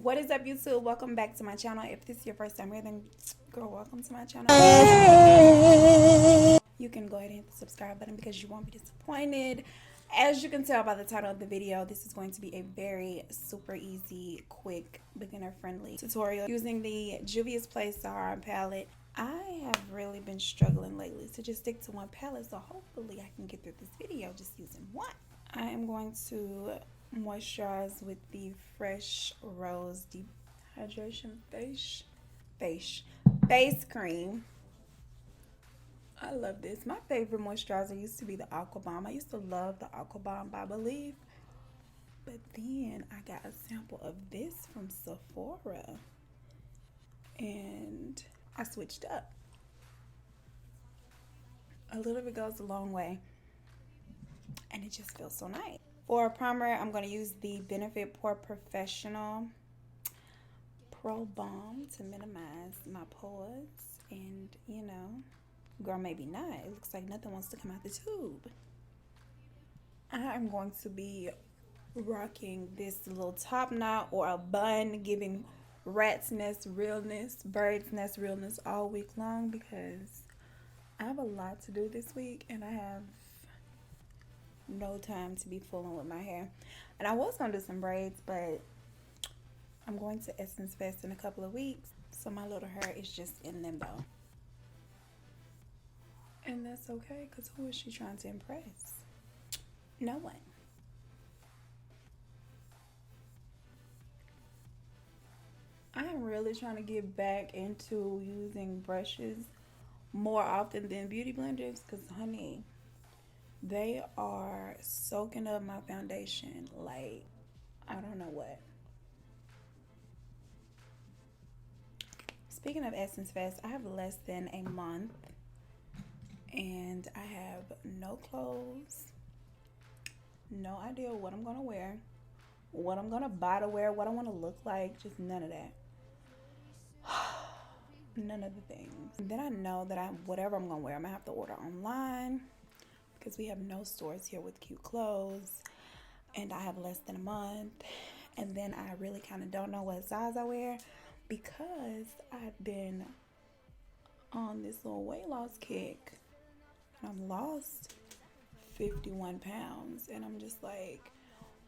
What is up, YouTube? Welcome back to my channel. If this is your first time here, then girl, welcome to my channel. You can go ahead and hit the subscribe button because you won't be disappointed. As you can tell by the title of the video, this is going to be a very super easy, quick, beginner-friendly tutorial using the Juvia's Place Saharan palette. I have really been struggling lately to just stick to one palette, so hopefully I can get through this video just using one. I am going to moisturize with the Fresh Rose Deep Hydration Face Cream. I love this. My favorite moisturizer used to be the Aqua Bomb. I used to love the Aqua Bomb, I believe. But then I got a sample of this from Sephora. And I switched up. A little bit goes a long way. And it just feels so nice. For a primer, I'm going to use the Benefit Pore Professional Pro Balm to minimize my pores. And, you know, girl, maybe not. It looks like nothing wants to come out the tube. I'm going to be rocking this little top knot or a bun, giving rat's nest realness, bird's nest realness all week long because I have a lot to do this week and I have no time to be fooling with my hair. And I was going to do some braids, but I'm going to Essence Fest in a couple of weeks, so my little hair is just in limbo. And that's okay, because who is she trying to impress? No one. I am really trying to get back into using brushes more often than beauty blenders, because honey, they are soaking up my foundation like I don't know what. Speaking of Essence Fest, I have less than a month and I have no clothes, no idea what I'm gonna wear, what I'm gonna buy to wear, what I want to look like, just none of that. None of the things. And then I know that whatever I'm gonna wear, I'm gonna have to order online because we have no stores here with cute clothes and I have less than a month. And then I really kind of don't know what size I wear because I've been on this little weight loss kick and I've lost 51 pounds and I'm just like,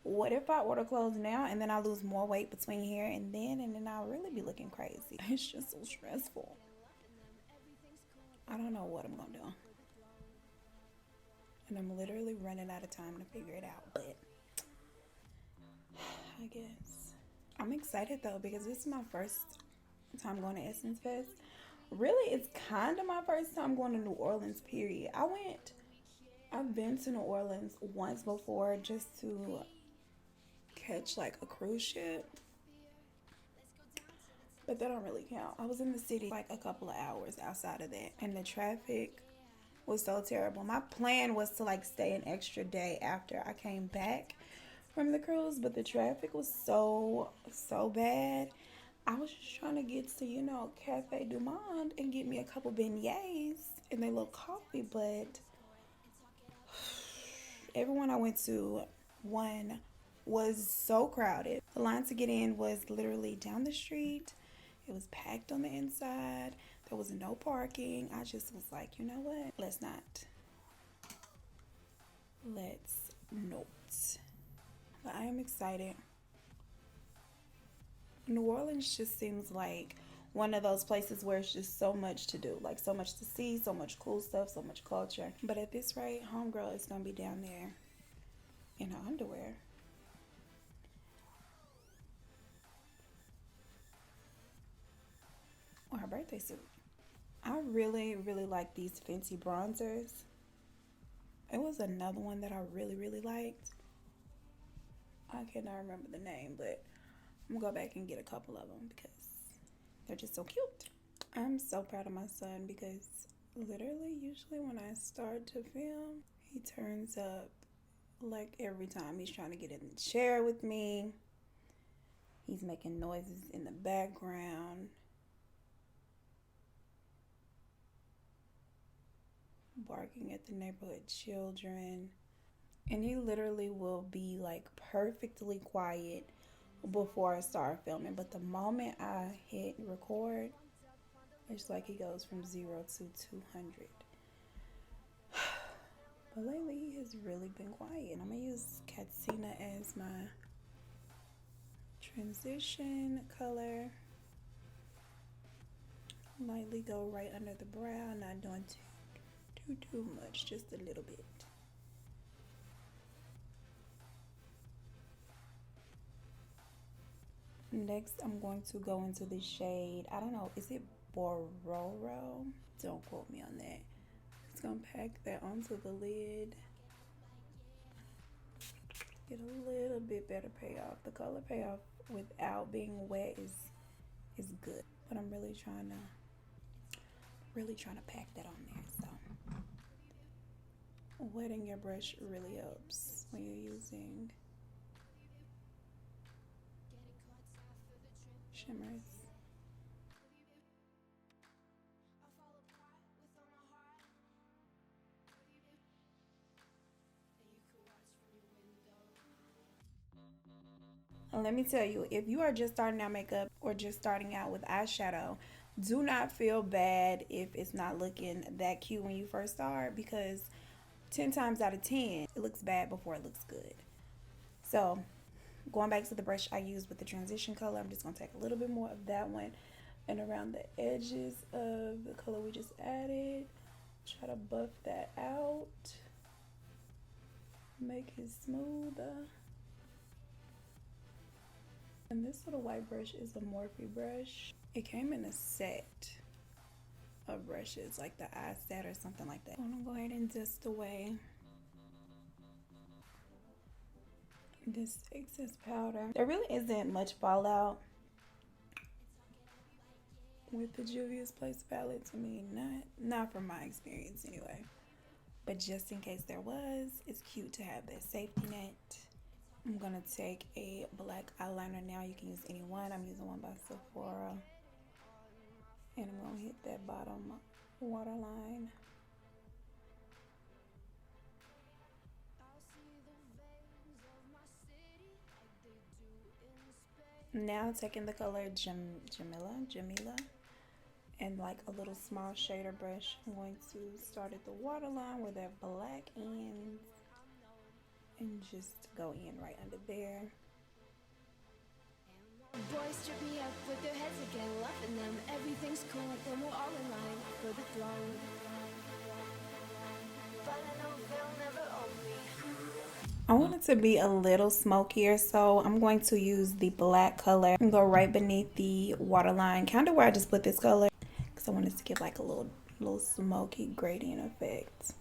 what if I order clothes now and then I lose more weight between here and then I'll really be looking crazy. It's just so stressful. I don't know what I'm gonna do. And I'm literally running out of time to figure it out, but I guess. I'm excited though because this is my first time going to Essence Fest. Really, it's kind of my first time going to New Orleans, period. I've been to New Orleans once before just to catch like a cruise ship. But that don't really count. I was in the city like a couple of hours outside of that. And the traffic was so terrible. My plan was to like stay an extra day after I came back from the cruise, but the traffic was so bad. I was just trying to get to, you know, Cafe Du Monde and get me a couple beignets and their little coffee, but everyone I went to, one, was so crowded. The line to get in was literally down the street. It was packed on the inside. There was no parking. I just was like, you know what? Let's not. Let's not. But I am excited. New Orleans just seems like one of those places where it's just so much to do. Like so much to see, so much cool stuff, so much culture. But at this rate, homegirl is going to be down there in her underwear. Or her birthday suit. I really like these Fenty bronzers. It was another one that I really liked. I cannot remember the name, but I'm gonna go back and get a couple of them because they're just so cute. I'm so proud of my son because literally usually when I start to film, he turns up like every time. He's trying to get in the chair with me. He's making noises in the background. Barking at the neighborhood children. And he literally will be like perfectly quiet before I start filming. But the moment I hit record, it's like he goes from 0 to 200. But lately he has really been quiet. I'm gonna use Katsina as my transition color. Lightly go right under the brow, not doing too much, just a little bit. Next, I'm going to go into the shade, I don't know, is it Bororo? Don't quote me on that. Just gonna pack that onto the lid. Get a little bit better payoff. The color payoff without being wet is good, but I'm really trying to pack that on there. So wetting your brush really helps when you're using shimmers. And let me tell you, if you are just starting out makeup or just starting out with eyeshadow, do not feel bad if it's not looking that cute when you first start, because 10 times out of 10, it looks bad before it looks good. So going back to the brush I used with the transition color, I'm just going to take a little bit more of that one and around the edges of the color we just added. Try to buff that out. Make it smoother. And this little white brush is a Morphe brush. It came in a set of brushes, like the eye set or something like that. I'm gonna go ahead and dust away this excess powder. There really isn't much fallout with the Juvia's Place palette to me, not from my experience anyway. But just in case there was, it's cute to have that safety net. I'm gonna take a black eyeliner now. You can use any one. I'm using one by Sephora. And I'm gonna hit that bottom waterline. Now taking the color Jamila, and like a little small shader brush, I'm going to start at the waterline where that black ends and just go in right under there. Boys strip me up with their heads again, loving them. Everything's cool, then we're all in line for the throne. But I know they'll never own me. I want it to be a little smokier, so I'm going to use the black color and go right beneath the waterline, kind of where I just put this color, because I want it to give like a little smoky gradient effect.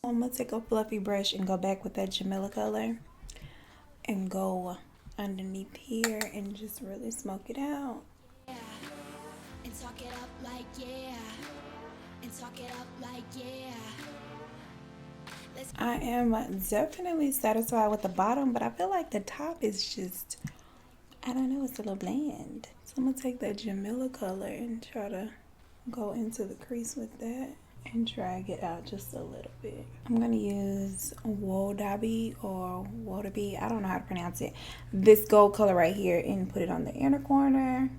I'm gonna take a fluffy brush and go back with that Jamila color and go underneath here and just really smoke it out. Yeah, and talk it up like yeah, and talk it up like yeah. I am definitely satisfied with the bottom, but I feel like the top is just, I don't know, it's a little bland. So I'm gonna take that Jamila color and try to go into the crease with that and drag it out just a little bit. I'm gonna use Wodabi or Wodabi, I don't know how to pronounce it. This gold color right here, and put it on the inner corner.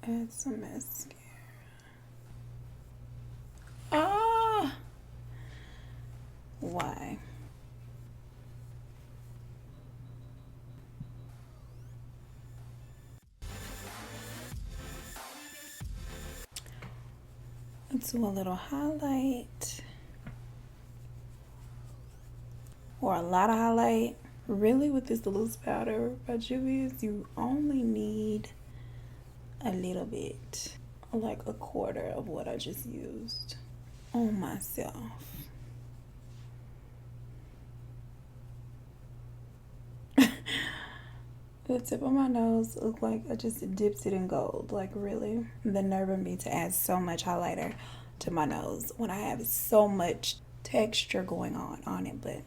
Add some mascara. Ah! Why? Let's do a little highlight. Or a lot of highlight. Really, with this loose powder by Juvia's, you only need a little bit. Like a quarter of what I just used on myself. The tip of my nose looked like I just dipped it in gold. Like, really? The nerve of me to add so much highlighter to my nose when I have so much texture going on it, but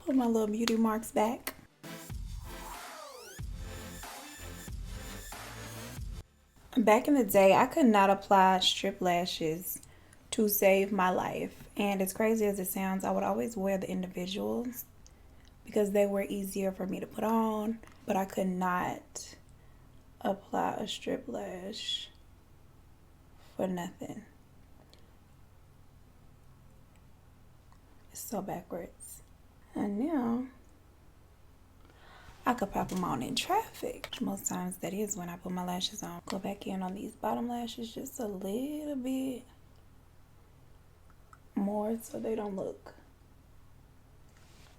put my little beauty marks back. Back in the day, I could not apply strip lashes to save my life. And as crazy as it sounds, I would always wear the individuals because they were easier for me to put on. But I could not apply a strip lash for nothing. It's so backwards. And now I could pop them on in traffic. Most times that is when I put my lashes on. Go back in on these bottom lashes just a little bit more so they don't look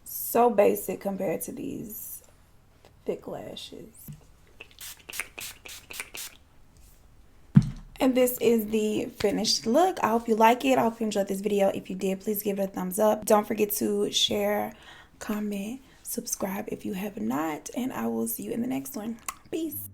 so basic compared to these thick lashes. And this is the finished look. I hope you like it. I hope you enjoyed this video. If you did, please give it a thumbs up. Don't forget to share, comment, subscribe if you have not. And I will see you in the next one. Peace.